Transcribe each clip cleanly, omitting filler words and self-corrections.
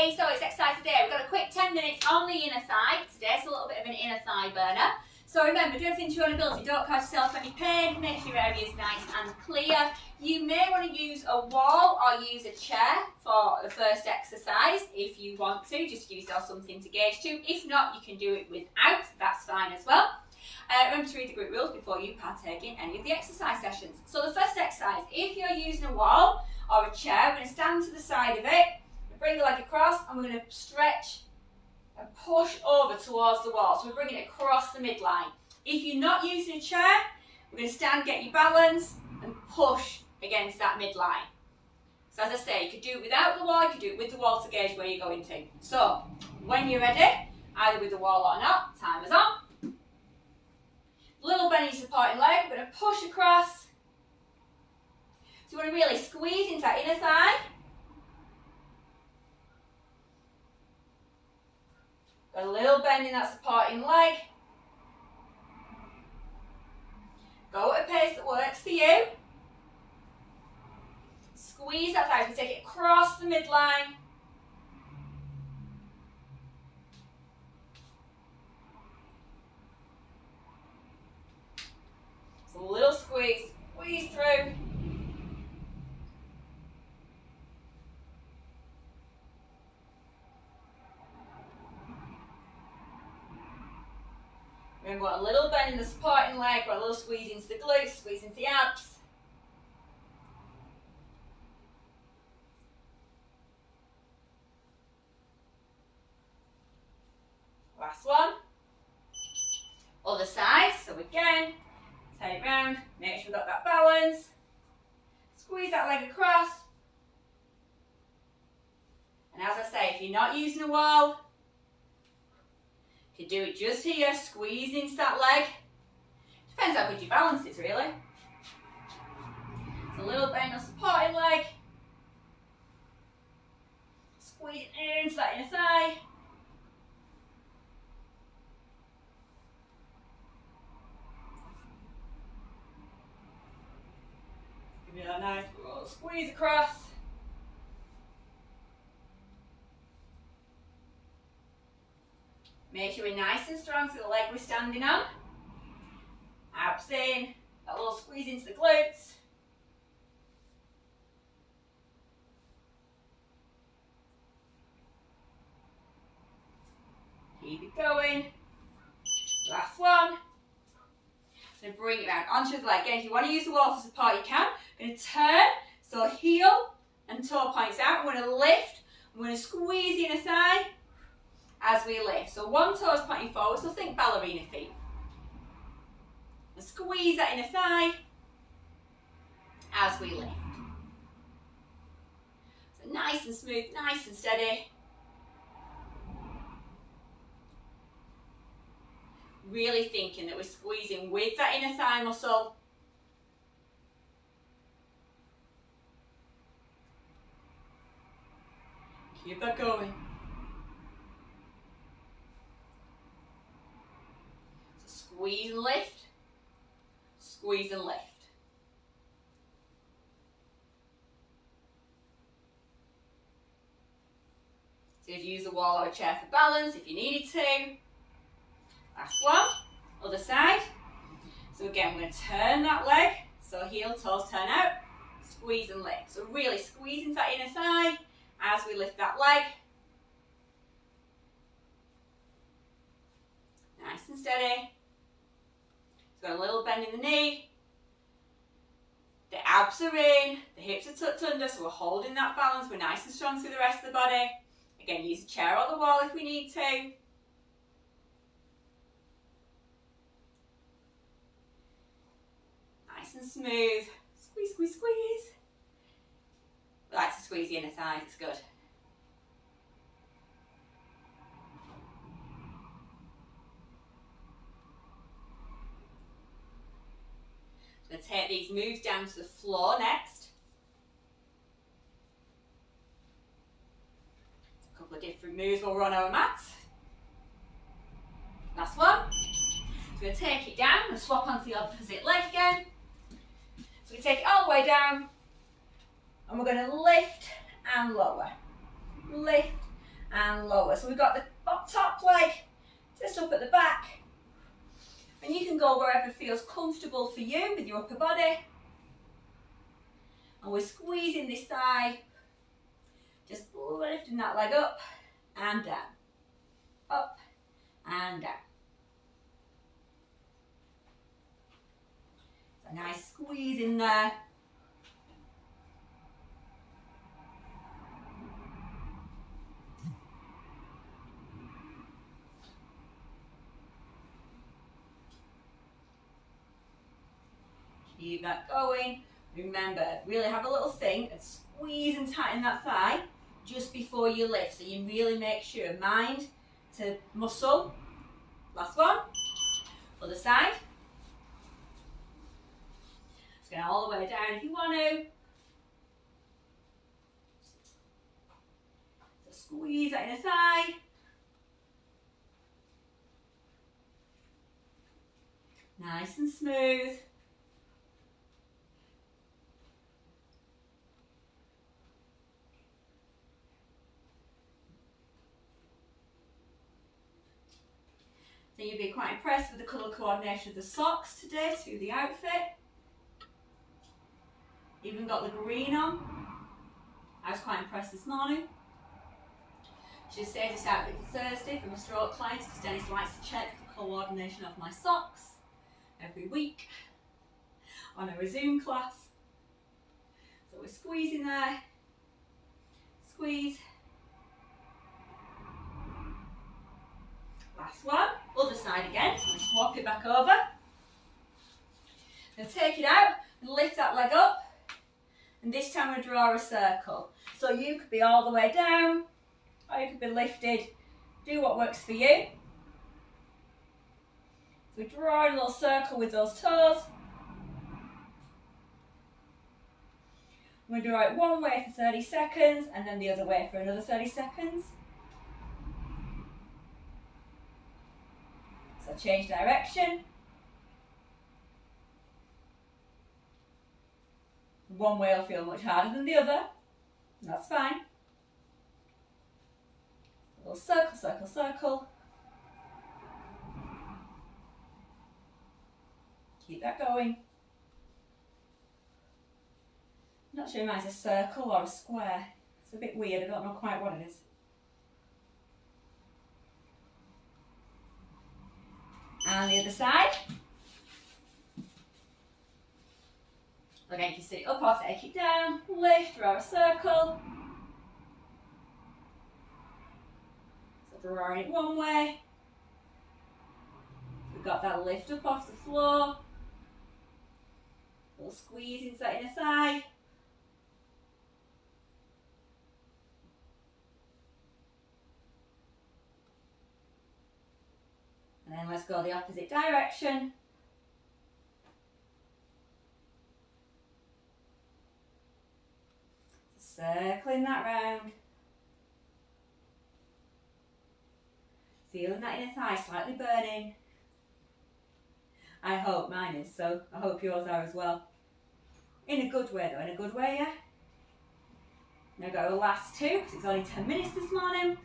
Okay, so it's exercise today. We've got a quick 10 minutes on the inner thigh. Today's a little bit of an inner thigh burner. So remember, do everything to your own ability. Don't cause yourself any pain. Make sure your area is nice and clear. You may want to use a wall or use a chair for the first exercise if you want to, just to give yourself something to gauge to. If not, you can do it without. That's fine as well. Remember to read the group rules before you partake in any of the exercise sessions. So the first exercise, if you're using a wall or a chair, we're going to stand to the side of it, bring the leg across, and we're going to stretch and push over towards the wall. So we're bringing it across the midline. If you're not using a chair, we're going to stand, get your balance, and push against that midline. So as I say, you could do it without the wall, you could do it with the wall to gauge where you're going to. So when you're ready, either with the wall or not, timer's on. Little bend in your supporting leg, we're going to push across. So you want to really squeeze into that inner thigh. Got a little bend in that supporting leg. Go at a pace that works for you. Squeeze that thigh, so take it across the midline. So a little squeeze, squeeze through. We've got a little bend in the supporting leg, got a little squeeze into the glutes, squeeze into the abs. Last one. Other side, so again, turn it round, make sure we've got that balance. Squeeze that leg across. And as I say, if you're not using a wall, you can do it just here, squeeze into that leg. Depends how good your balance is, really. It's a little bend on supporting leg. Squeeze it into that inner thigh. Give you a nice little squeeze across. Make sure we're nice and strong to the leg we're standing on. Abs in, a little squeeze into the glutes. Keep it going. Last one. So bring it around onto the leg. Again, if you want to use the wall for support, you can. I'm going to turn, so heel and toe points out. I'm going to lift. I'm going to squeeze the inner thigh as we lift. So one toe is pointing forward, so think ballerina feet. And squeeze that inner thigh as we lift. So nice and smooth, nice and steady. Really thinking that we're squeezing with that inner thigh muscle. Keep that going. So squeeze and lift. Squeeze and lift. So you use a wall or a chair for balance if you needed to. Last one, other side. So again, we're going to turn that leg. So heel, toes turn out, squeeze and lift. So really squeeze into that inner thigh as we lift that leg. Nice and steady. It's got a little bend in the knee. The abs are in, the hips are tucked under, so we're holding that balance. We're nice and strong through the rest of the body. Again, use a chair or the wall if we need to. Nice and smooth. Squeeze, squeeze, squeeze. We like to squeeze the inner thighs, it's good. I'm going to take these moves down to the floor next. A couple of different moves we'll run our mats. Last one. So we're going to take it down and swap onto the opposite leg again. So we take it all the way down and we're going to lift and lower. Lift and lower. So we've got the top leg just up at the back. And you can go wherever feels comfortable for you with your upper body. And we're squeezing this thigh, just lifting that leg up and down, up and down. So a nice squeeze in there. Keep that going. Remember, really have a little think and squeeze and tighten that thigh just before you lift. So you really make sure, mind to muscle. Last one. Other side. Let's go all the way down if you want to. So squeeze that inner thigh. Nice and smooth. So you'll be quite impressed with the colour coordination of the socks today to the outfit. Even got the green on. I was quite impressed this morning. She saved this outfit for Thursday for my stroke clients because Dennis likes to check the coordination of my socks every week on our Zoom class. So we're squeezing there. Squeeze. Last one. Other side again, so we swap it back over. Then take it out and lift that leg up. And this time we draw a circle. So you could be all the way down, or you could be lifted. Do what works for you. So we draw a little circle with those toes. We draw it one way for 30 seconds and then the other way for another 30 seconds. So change direction. One way will feel much harder than the other. That's fine. A little circle, circle, circle. Keep that going. I'm not sure if mine's a circle or a square. It's a bit weird, I don't know quite what it is. And the other side. Again, you can sit up or take it down, lift, draw a circle. So drawing it one way. We've got that lift up off the floor. A little squeeze into that inner thigh. And then let's go the opposite direction. Circling that round. Feeling that inner thigh slightly burning. I hope mine is, so I hope yours are as well. In a good way though, in a good way, yeah? Now go the last two, because it's only 10 minutes this morning.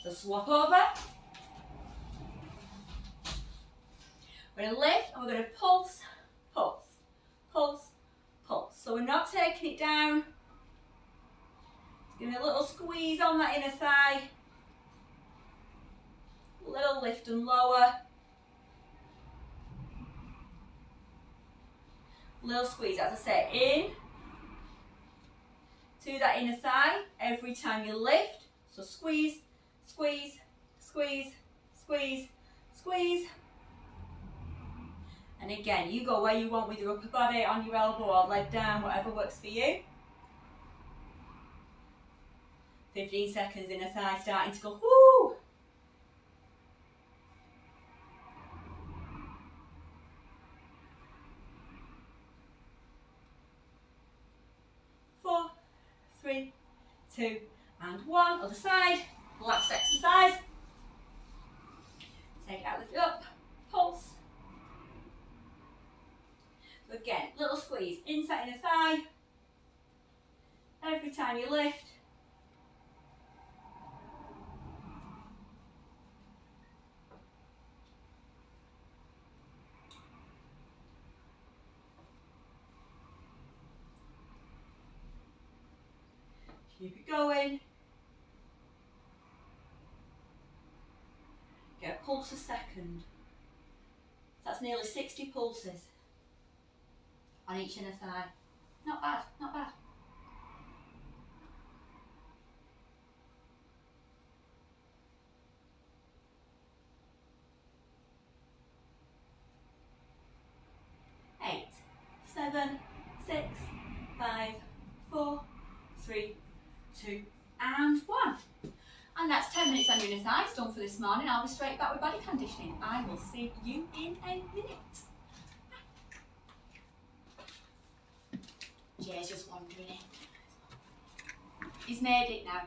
So swap over. We're going to lift and we're going to pulse, pulse, pulse, pulse. So we're not taking it down. Give me a little squeeze on that inner thigh. A little lift and lower. Little squeeze, as I say, in to that inner thigh every time you lift. So squeeze, squeeze, squeeze, squeeze, squeeze. And again, you go where you want with your upper body, on your elbow or leg down, whatever works for you. 15 seconds, inner thigh starting to go, whoo! Four, three, two, and one. Other side. Last exercise. Take it out, lift it up, pulse. So again, little squeeze inside inner thigh. Every time you lift. Keep it going. Get a pulse a second. That's nearly 60 pulses on each inner thigh. Not bad, not bad. Eight, 7, 6, 5, 4, 3, 2, and 1. And that's 10 minutes on your inner thighs done for this morning. I'll be straight back with body conditioning. I will see you in a minute. Jay's just wandering in. He's made it now.